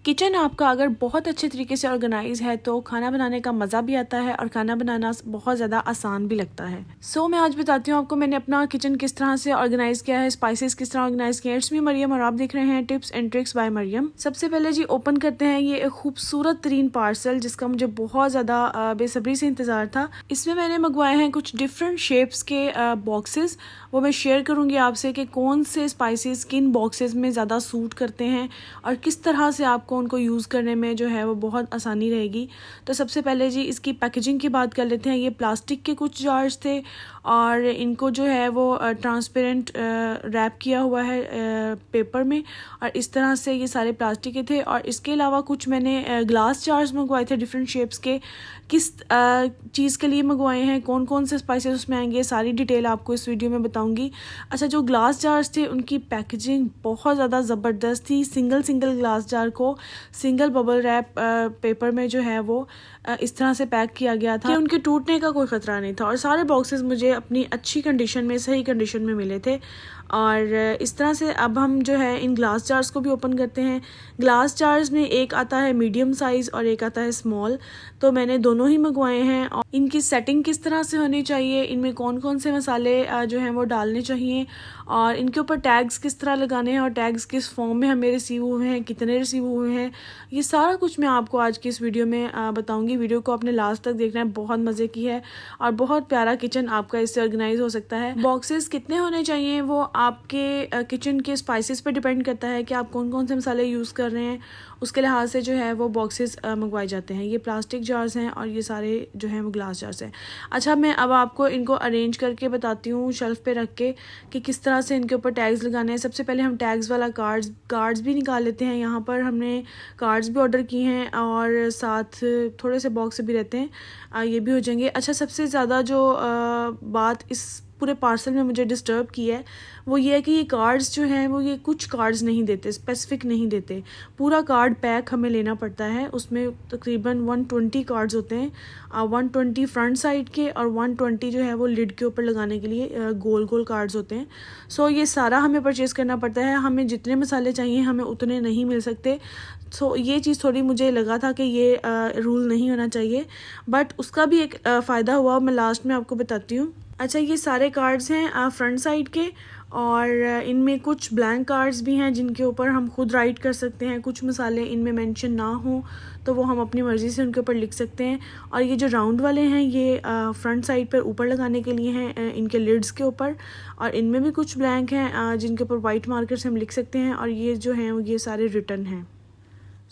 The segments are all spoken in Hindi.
किचन आपका अगर बहुत अच्छे तरीके से ऑर्गेनाइज है तो खाना बनाने का मज़ा भी आता है और खाना बनाना बहुत ज़्यादा आसान भी लगता है। मैं आज बताती हूँ आपको मैंने अपना किचन किस तरह से ऑर्गेनाइज किया है, स्पाइसेस किस तरह ऑर्गेनाइज किया है। इट्स मी मरियम और आप देख रहे हैं tips and tricks by Mariam. सबसे पहले जी ओपन करते हैं ये एक खूबसूरत तरीन पार्सल जिसका मुझे बहुत ज़्यादा बेसब्री से इंतज़ार था। इसमें मैंने मंगवाए हैं कुछ डिफरेंट शेप्स के बॉक्सेस। वो मैं शेयर करूँगी आपसे कि कौन से स्पाइसेस किन बॉक्सेस में ज़्यादा सूट करते हैं और किस तरह से आपको उनको यूज़ करने में जो है वो बहुत आसानी रहेगी। तो सबसे पहले जी इसकी पैकेजिंग की बात कर लेते हैं। ये प्लास्टिक के कुछ जार्स थे और इनको जो है वो ट्रांसपेरेंट रैप किया हुआ है पेपर में और इस तरह से ये सारे प्लास्टिक के थे। और इसके अलावा कुछ मैंने ग्लास जार्स मंगवाए थे डिफरेंट शेप्स के। किस चीज़ के लिए मंगवाए हैं, कौन कौन से स्पाइसेस उसमें आएंगे, सारी डिटेल आपको इस वीडियो में बताऊंगी। अच्छा, जो ग्लास जार्स थे उनकी पैकेजिंग बहुत ज़्यादा ज़बरदस्त थी। सिंगल ग्लास जार को सिंगल बबल रैप पेपर में जो है वो इस तरह से पैक किया गया था कि उनके टूटने का कोई ख़तरा नहीं था। और सारे बॉक्सेस मुझे अपनी अच्छी कंडीशन में, सही कंडीशन में मिले थे। और इस तरह से अब हम जो है इन ग्लास जार्स को भी ओपन करते हैं। ग्लास जार्स में एक आता है मीडियम साइज़ और एक आता है स्मॉल, तो मैंने दोनों ही मंगवाए हैं। और इनकी सेटिंग किस तरह से होनी चाहिए, इनमें कौन कौन से मसाले जो हैं वो डालने चाहिए और इनके ऊपर टैग्स किस तरह लगाने हैं और टैग्स किस फॉर्म में हमें रिसीव हुए हैं, कितने रिसीव हुए हैं, ये सारा कुछ मैं आपको आज की इस वीडियो में बताऊंगी। वीडियो को अपने लास्ट तक देखना है, बहुत मज़े की है और बहुत प्यारा किचन आपका इससे ऑर्गेनाइज हो सकता है। बॉक्सेस कितने होने चाहिए वो आपके किचन के स्पाइसेस पे डिपेंड करता है कि आप कौन कौन से मसाले यूज़ कर रहे हैं, उसके लिहाज से जो है वो बॉक्सेस मंगवाए जाते हैं। ये प्लास्टिक जार्स हैं और ये सारे जो हैं वो ग्लास जार्स हैं। अच्छा, मैं अब आपको इनको अरेंज करके बताती हूँ शेल्फ पे रख के कि किस तरह से इनके ऊपर टैग्स लगाने हैं। सबसे पहले हम टैग्स वाला कार्ड्स भी निकाल लेते हैं। यहाँ पर हमने कार्ड्स भी ऑर्डर किए हैं और साथ थोड़े से बॉक्स भी रहते हैं, ये भी हो जाएंगे। अच्छा, सबसे ज़्यादा जो बात इस पूरे पार्सल में मुझे डिस्टर्ब किया है वो ये है कि ये कार्ड्स जो हैं वो ये कुछ कार्ड्स नहीं देते, स्पेसिफिक नहीं देते। पूरा कार्ड पैक हमें लेना पड़ता है। उसमें तकरीबन 120 कार्ड्स होते हैं, 120 फ्रंट साइड के और 120 जो है वो लिड के ऊपर लगाने के लिए गोल गोल कार्ड्स होते हैं। ये सारा हमें परचेज़ करना पड़ता है। हमें जितने मसाले चाहिए हमें उतने नहीं मिल सकते। ये चीज़ थोड़ी मुझे लगा था कि ये रूल नहीं होना चाहिए, बट उसका भी एक फ़ायदा हुआ, मैं लास्ट में आपको बताती हूँ। अच्छा, ये सारे कार्ड्स हैं फ्रंट साइड के और इनमें कुछ ब्लैंक कार्ड्स भी हैं जिनके ऊपर हम खुद राइट कर सकते हैं। कुछ मसाले इनमें मेंशन ना हो तो वो हम अपनी मर्ज़ी से उनके ऊपर लिख सकते हैं। और ये जो राउंड वाले हैं ये फ्रंट साइड पर ऊपर लगाने के लिए हैं, इनके लिड्स के ऊपर। और इनमें भी कुछ ब्लैंक हैं जिनके ऊपर वाइट मार्कर से हम लिख सकते हैं। और ये जो हैं ये सारे रिटर्न हैं।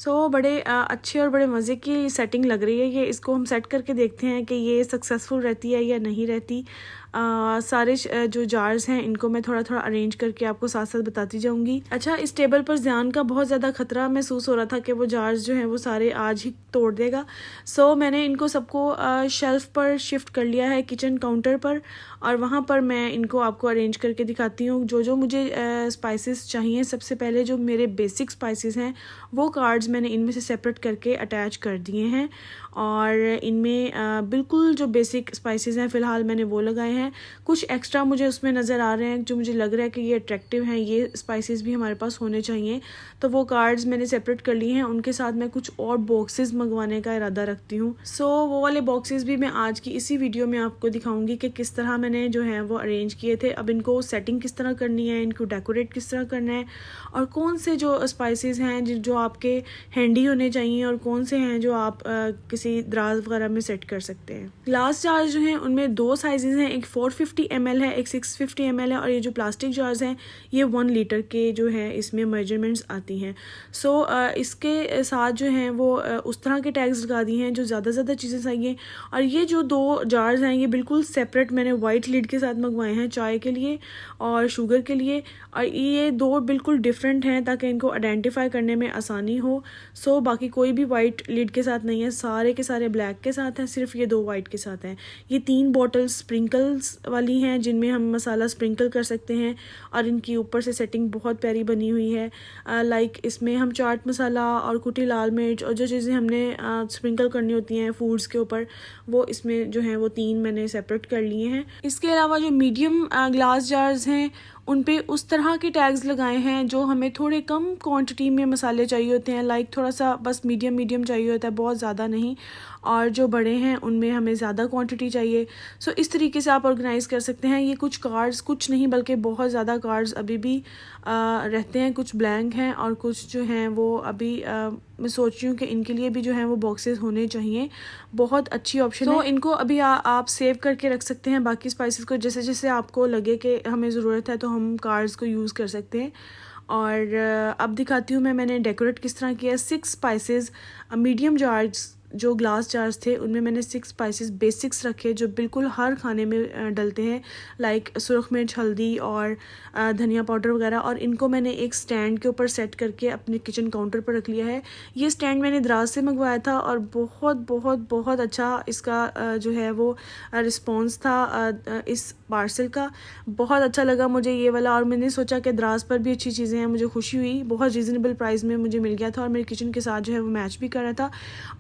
बड़े अच्छे और बड़े मज़े की सेटिंग लग रही है ये। इसको हम सेट करके देखते हैं कि ये सक्सेसफुल रहती है या नहीं रहती। सारे जो जार्स हैं इनको मैं थोड़ा थोड़ा अरेंज करके आपको साथ साथ बताती जाऊंगी। अच्छा, इस टेबल पर ज़्यान का बहुत ज़्यादा खतरा महसूस हो रहा था कि वो जार्स जो हैं वो सारे आज ही तोड़ देगा। मैंने इनको सबको शेल्फ पर शिफ्ट कर लिया है किचन काउंटर पर और वहाँ पर मैं इनको आपको अरेंज करके दिखाती हूँ। जो मुझे स्पाइसेस चाहिए, सबसे पहले जो मेरे बेसिक स्पाइसेस हैं वो कार्ड्स मैंने इनमें से सेपरेट करके अटैच कर दिए हैं और इनमें बिल्कुल जो बेसिक स्पाइसेस हैं फ़िलहाल मैंने वो लगाए हैं। कुछ एक्स्ट्रा मुझे उसमें नज़र आ रहे हैं जो मुझे लग रहा है कि ये अट्रैक्टिव हैं, ये स्पाइसेस भी हमारे पास होने चाहिए, तो वो कार्ड्स मैंने सेपरेट कर लिए हैं। उनके साथ मैं कुछ और बॉक्सेस मंगवाने का इरादा रखती हूँ। वो वाले बॉक्सेस भी मैं आज की इसी वीडियो में आपको दिखाऊंगी कि किस तरह मैंने जो है वो अरेंज किए थे। अब इनको सेटिंग किस तरह करनी है, इनको डेकोरेट किस तरह करना है और कौन से जो स्पाइसेस हैं जो आपके हैंडी होने चाहिए और कौन से हैं जो आप किसी दराज वगैरह में सेट कर सकते हैं। ग्लास जार्स जो हैं उनमें दो साइजेस हैं, एक 450 ml है, एक 650 ml है। और ये जो प्लास्टिक जार्स हैं ये 1 लीटर के जो है इसमें मेजरमेंट्स आती हैं। इसके साथ जो हैं वो उस तरह के टैग्स लगा दिए हैं जो ज़्यादा चीज़ें चाहिए। और ये जो 2 जार्स हैं ये बिल्कुल सेपरेट मैंने वाइट लिड के साथ मंगवाए हैं, चाय के लिए और शुगर के लिए। और ये 2 बिल्कुल डिफरेंट हैं ताकि इनको आइडेंटिफाई करने में आसानी हो। बाकी कोई भी वाइट लिड के साथ नहीं है, सारे के सारे ब्लैक के साथ हैं, सिर्फ ये 2 वाइट के साथ हैं। ये 3 बॉटल्स स्प्रिंकल्स वाली हैं जिनमें हम मसाला स्प्रिंकल कर सकते हैं और इनकी ऊपर से सेटिंग बहुत प्यारी बनी हुई है। लाइक इसमें हम चाट मसाला और कुटी लाल मिर्च और जो चीज़ें हमने स्प्रिंकल करनी होती हैं फूड्स के ऊपर, वो इसमें जो है वो 3 मैंने सेपरेट कर लिए हैं। इसके अलावा जो मीडियम ग्लास जार्स हैं उन पे उस तरह के टैग्स लगाए हैं जो हमें थोड़े कम क्वांटिटी में मसाले चाहिए होते हैं, लाइक थोड़ा सा बस मीडियम मीडियम चाहिए होता है, बहुत ज़्यादा नहीं। और जो बड़े हैं उनमें हमें ज़्यादा क्वांटिटी चाहिए। सो इस तरीके से आप ऑर्गेनाइज़ कर सकते हैं। ये कुछ कार्ड्स, कुछ नहीं बल्कि बहुत ज़्यादा कार्ड्स अभी भी रहते हैं, कुछ ब्लैंक हैं और कुछ जो हैं वो अभी मैं सोच रही हूँ कि इनके लिए भी जो है वो बॉक्सेस होने चाहिए। बहुत अच्छी ऑप्शन है। इनको अभी आप सेव करके रख सकते हैं। बाकी स्पाइसेस को जैसे जैसे आपको लगे कि हमें ज़रूरत है तो हम कार्ड्स को यूज़ कर सकते हैं। और अब दिखाती हूँ मैंने डेकोरेट किस तरह किया। 6 स्पाइसेस मीडियम जार्स, जो ग्लास जार्स थे उनमें मैंने 6 स्पाइसेस बेसिक्स रखे जो बिल्कुल हर खाने में डलते हैं, लाइक सुरख मिर्च, हल्दी और धनिया पाउडर वगैरह। और इनको मैंने एक स्टैंड के ऊपर सेट करके अपने किचन काउंटर पर रख लिया है। ये स्टैंड मैंने दराज से मंगवाया था और बहुत बहुत बहुत अच्छा इसका जो है वो रिस्पॉन्स था इस पार्सल का। बहुत अच्छा लगा मुझे ये वाला, और मैंने सोचा कि दराज पर भी अच्छी चीज़ें हैं। मुझे खुशी हुई, बहुत रीज़नेबल प्राइस में मुझे मिल गया था और मेरे किचन के साथ जो है वो मैच भी कर रहा था।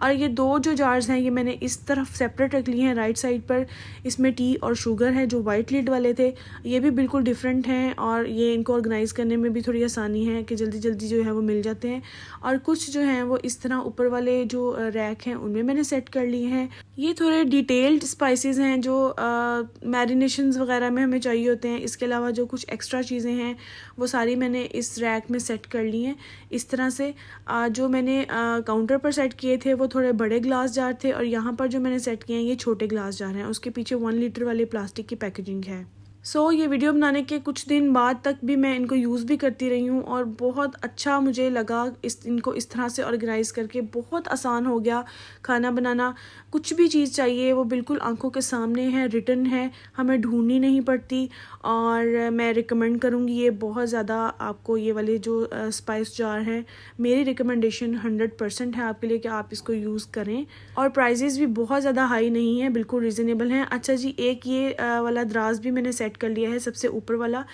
और ये 2 जो जार्स हैं ये मैंने इस तरफ सेपरेट रख लिए हैं राइट साइड पर। इसमें टी और शुगर है जो वाइट लिड वाले थे, ये भी बिल्कुल डिफरेंट हैं और ये इनको ऑर्गेनाइज़ करने में भी थोड़ी आसानी है कि जल्दी जल्दी जो है वो मिल जाते हैं। और कुछ जो हैं वो इस तरह ऊपर वाले जो रैक हैं उनमें मैंने सेट कर लिए हैं। ये थोड़े डिटेल्ड स्पाइसेस हैं जो मैरिनेशंस वगैरह में हमें चाहिए होते हैं। इसके अलावा जो कुछ एक्स्ट्रा चीज़ें हैं वो सारी मैंने इस रैक में सेट कर ली हैं इस तरह से। जो मैंने काउंटर पर सेट किए थे वो थोड़े बड़े ग्लास जार थे और यहाँ पर जो मैंने सेट किए हैं ये छोटे ग्लास जार हैं। उसके पीछे 1 लीटर वाली प्लास्टिक की पैकेजिंग है। ये वीडियो बनाने के कुछ दिन बाद तक भी मैं इनको यूज़ भी करती रही हूँ और बहुत अच्छा मुझे लगा इनको इस तरह से ऑर्गेनाइज़ करके। बहुत आसान हो गया खाना बनाना। कुछ भी चीज़ चाहिए वो बिल्कुल आंखों के सामने है, रिटन है, हमें ढूंढनी नहीं पड़ती। और मैं रिकमेंड करूँगी ये बहुत ज़्यादा आपको, ये वाले जो स्पाइस जार हैं, मेरी रिकमेंडेशन 100% है आपके लिए कि आप इसको यूज़ करें। और प्राइजेज़ भी बहुत ज़्यादा हाई नहीं है, बिल्कुल रीज़नेबल हैं। अच्छा जी, एक ये वाला दराज भी मैंने सेट कर लिया है, सबसे ऊपर वाला।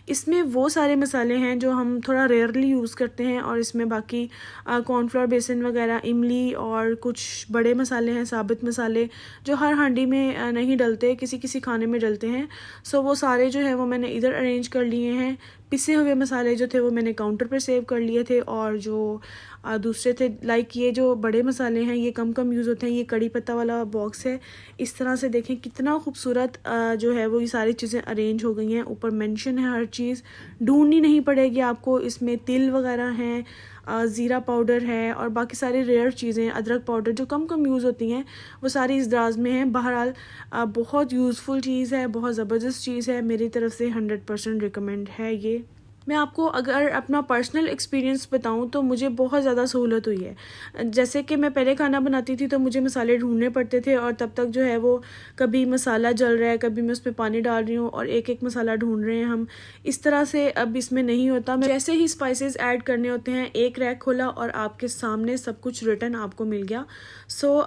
इसमें वो सारे मसाले हैं जो हम थोड़ा रेयरली यूज़ करते हैं और इसमें बाकी कॉर्नफ्लोर, बेसन वगैरह, इमली और कुछ बड़े मसाले हैं, साबित मसाले जो हर हांडी में नहीं डलते, किसी किसी खाने में डलते हैं। वो सारे जो है वो मैंने इधर अरेंज कर लिए हैं। पिसे हुए मसाले जो थे वो मैंने काउंटर पर सेव कर लिए थे और जो दूसरे थे, लाइक ये जो बड़े मसाले हैं ये कम कम यूज़ होते हैं। ये कड़ी पत्ता वाला बॉक्स है। इस तरह से देखें कितना खूबसूरत जो है वो ये सारी चीज़ें अरेंज हो गई हैं। ऊपर मेंशन है हर चीज़, ढूंढनी नहीं पड़ेगी आपको। इसमें तिल वगैरह हैं, ज़ीरा पाउडर है और बाकी सारी रेयर चीज़ें, अदरक पाउडर जो कम कम यूज़ होती हैं वो सारी इस दराज में हैं। बहरहाल बहुत यूज़फुल चीज़ है, बहुत ज़बरदस्त चीज़ है। मेरी तरफ से 100% रिकमेंड है ये। मैं आपको अगर अपना पर्सनल एक्सपीरियंस बताऊं तो मुझे बहुत ज़्यादा सहूलत हुई है। जैसे कि मैं पहले खाना बनाती थी तो मुझे मसाले ढूंढने पड़ते थे और तब तक जो है वो कभी मसाला जल रहा है, कभी मैं उसमें पानी डाल रही हूँ और एक एक मसाला ढूंढ रहे हैं हम। इस तरह से अब इसमें नहीं होता। मैं जैसे ही स्पाइसेस ऐड करने होते हैं, एक रैक खोला और आपके सामने सब कुछ रिटर्न आपको मिल गया।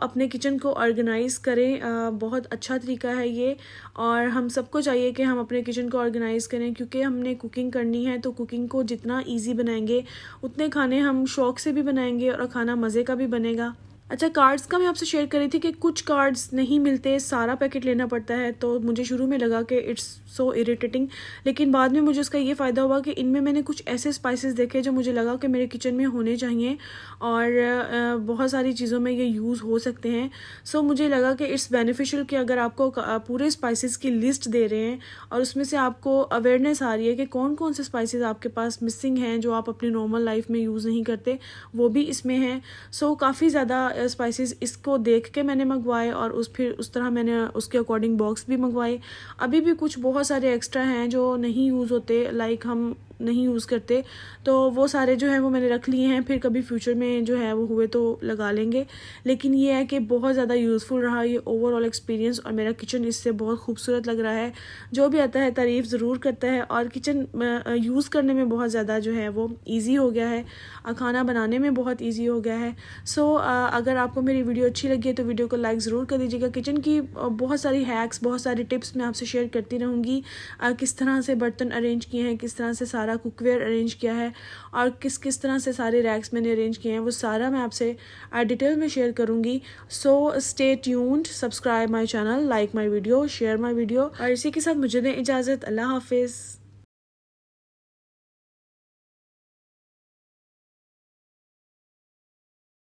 अपने किचन को ऑर्गेनाइज़ करें, बहुत अच्छा तरीका है ये। और हम सबको चाहिए कि हम अपने किचन को ऑर्गेनाइज़ करें, क्योंकि हमने कुकिंग करनी है तो कुकिंग को जितना इजी बनाएंगे उतने खाने हम शौक से भी बनाएंगे और खाना मज़े का भी बनेगा। अच्छा, कार्ड्स का मैं आपसे शेयर कर रही थी कि कुछ कार्ड्स नहीं मिलते, सारा पैकेट लेना पड़ता है। तो मुझे शुरू में लगा कि इट्स सो इरिटेटिंग, लेकिन बाद में मुझे उसका ये फ़ायदा हुआ कि इनमें मैंने कुछ ऐसे स्पाइसेस देखे जो मुझे लगा कि मेरे किचन में होने चाहिए और बहुत सारी चीज़ों में ये यूज़ हो सकते हैं। मुझे लगा कि इट्स बेनिफिशियल कि अगर आपको पूरे स्पाइसेस की लिस्ट दे रहे हैं और उसमें से आपको अवेयरनेस आ रही है कि कौन कौन से स्पाइसेस आपके पास मिसिंग हैं जो आप अपनी नॉर्मल लाइफ में यूज़ नहीं करते, वो भी इसमें हैं। काफ़ी ज़्यादा स्पाइसेस इसको देख के मैंने मंगवाए और फिर उस तरह मैंने उसके अकॉर्डिंग बॉक्स भी मंगवाए। अभी भी कुछ बहुत सारे एक्स्ट्रा हैं जो नहीं यूज़ होते, लाइक हम नहीं यूज़ करते, तो वो सारे जो है वो मैंने रख लिए हैं। फिर कभी फ्यूचर में जो है वो हुए तो लगा लेंगे। लेकिन ये है कि बहुत ज़्यादा यूज़फुल रहा ये ओवरऑल एक्सपीरियंस और मेरा किचन इससे बहुत खूबसूरत लग रहा है। जो भी आता है तारीफ़ ज़रूर करता है और किचन यूज़ करने में बहुत ज़्यादा जो है वो ईजी हो गया है, खाना बनाने में बहुत ईजी हो गया है। अगर आपको मेरी वीडियो अच्छी लगी है तो वीडियो को लाइक ज़रूर कर दीजिएगा। किचन की बहुत सारी हैक्स, बहुत सारी टिप्स मैं आपसे शेयर करती रहूँगी। किस तरह से बर्तन अरेंज किए हैं, किस तरह से सारा कुकवेयर अरेंज किया है और किस किस तरह से सारे रैक्स मैंने अरेंज किए हैं, वो सारा मैं आपसे डिटेल में शेयर करूँगी। Stay tuned, subscribe my channel, like my video, share my video और इसी के साथ मुझे दें इजाज़त। अल्लाह हाफिज़।